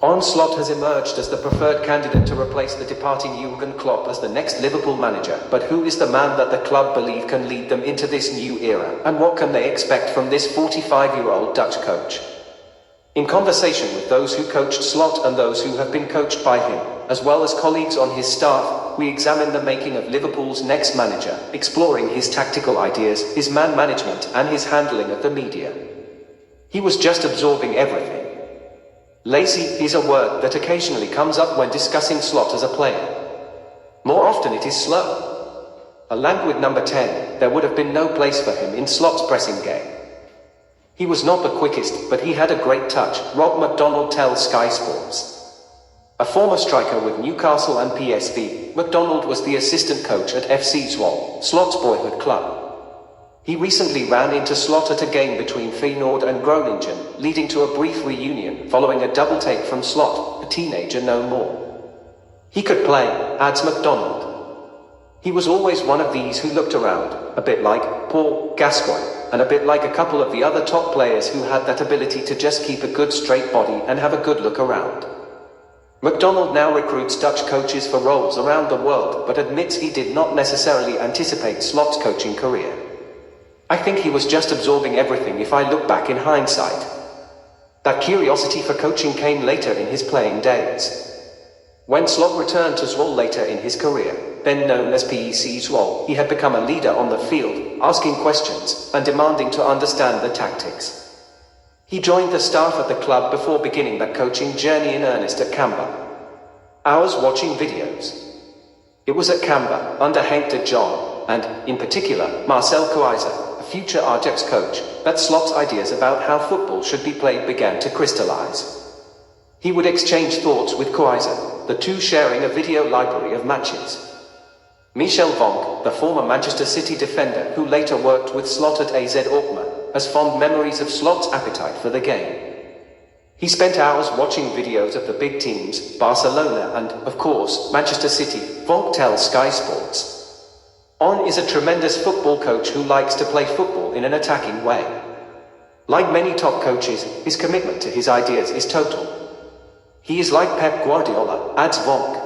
Arne Slot has emerged as the preferred candidate to replace the departing Jurgen Klopp as the next Liverpool manager, but who is the man that the club believe can lead them into this new era, and what can they expect from this 45-year-old Dutch coach? In conversation with those who coached Slot and those who have been coached by him, as well as colleagues on his staff, we examine the making of Liverpool's next manager, exploring his tactical ideas, his man management, and his handling of the media. He was just absorbing everything. Lazy is a word that occasionally comes up when discussing Slot as a player. More often it is slow. A languid number 10, there would have been no place for him in Slot's pressing game. He was not the quickest, but he had a great touch, Rob MacDonald tells Sky Sports. A former striker with Newcastle and PSV, MacDonald was the assistant coach at FC Zwolle, Slot's boyhood club. He recently ran into Slot at a game between Feyenoord and Groningen, leading to a brief reunion following a double take from Slot, a teenager no more. He could play, adds MacDonald. He was always one of these who looked around, a bit like Paul Gascoigne, and a bit like a couple of the other top players who had that ability to just keep a good straight body and have a good look around. MacDonald now recruits Dutch coaches for roles around the world, but admits he did not necessarily anticipate Slot's coaching career. I think he was just absorbing everything if I look back in hindsight. That curiosity for coaching came later in his playing days. When Slot returned to Zwolle later in his career, then known as PEC Zwolle, he had become a leader on the field, asking questions and demanding to understand the tactics. He joined the staff at the club before beginning that coaching journey in earnest at Camber. Hours watching videos. It was at Camber, under Henk de Jong, and, in particular, Marcel Keizer, future Ajax coach, that Slot's ideas about how football should be played began to crystallize. He would exchange thoughts with Keizer, the two sharing a video library of matches. Michel Vonk, the former Manchester City defender who later worked with Slot at AZ Alkmaar, has fond memories of Slot's appetite for the game. He spent hours watching videos of the big teams, Barcelona and, of course, Manchester City, Vonk tells Sky Sports. Arne is a tremendous football coach who likes to play football in an attacking way. Like many top coaches, his commitment to his ideas is total. He is like Pep Guardiola, adds Vonk.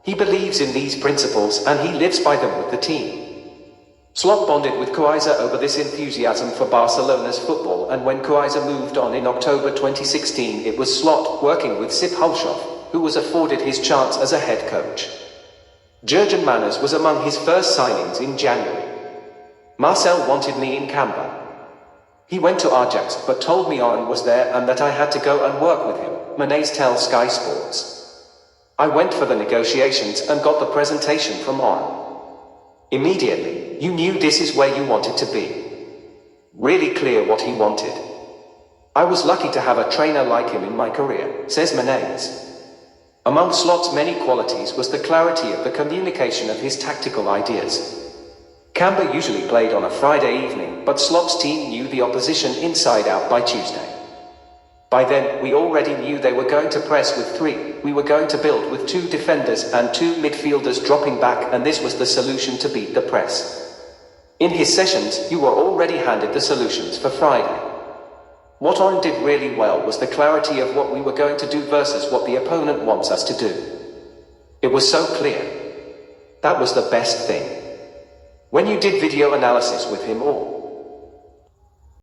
He believes in these principles and he lives by them with the team. Slot bonded with Keizer over this enthusiasm for Barcelona's football, and when Keizer moved on in October 2016, it was Slot, working with Sip Hulshoff, who was afforded his chance as a head coach. Jurgen Manners was among his first signings in January. Marcel wanted me in Camber. He went to Ajax but told me Arne was there and that I had to go and work with him, Manners tells Sky Sports. I went for the negotiations and got the presentation from Arne. Immediately, you knew this is where you wanted to be. Really clear what he wanted. I was lucky to have a trainer like him in my career, says Manners. Among Slot's many qualities was the clarity of the communication of his tactical ideas. Camber usually played on a Friday evening, but Slot's team knew the opposition inside out by Tuesday. By then, we already knew they were going to press with three, we were going to build with two defenders and two midfielders dropping back, and this was the solution to beat the press. In his sessions, you were already handed the solutions for Friday. What Arne did really well was the clarity of what we were going to do versus what the opponent wants us to do. It was so clear. That was the best thing. When you did video analysis with him or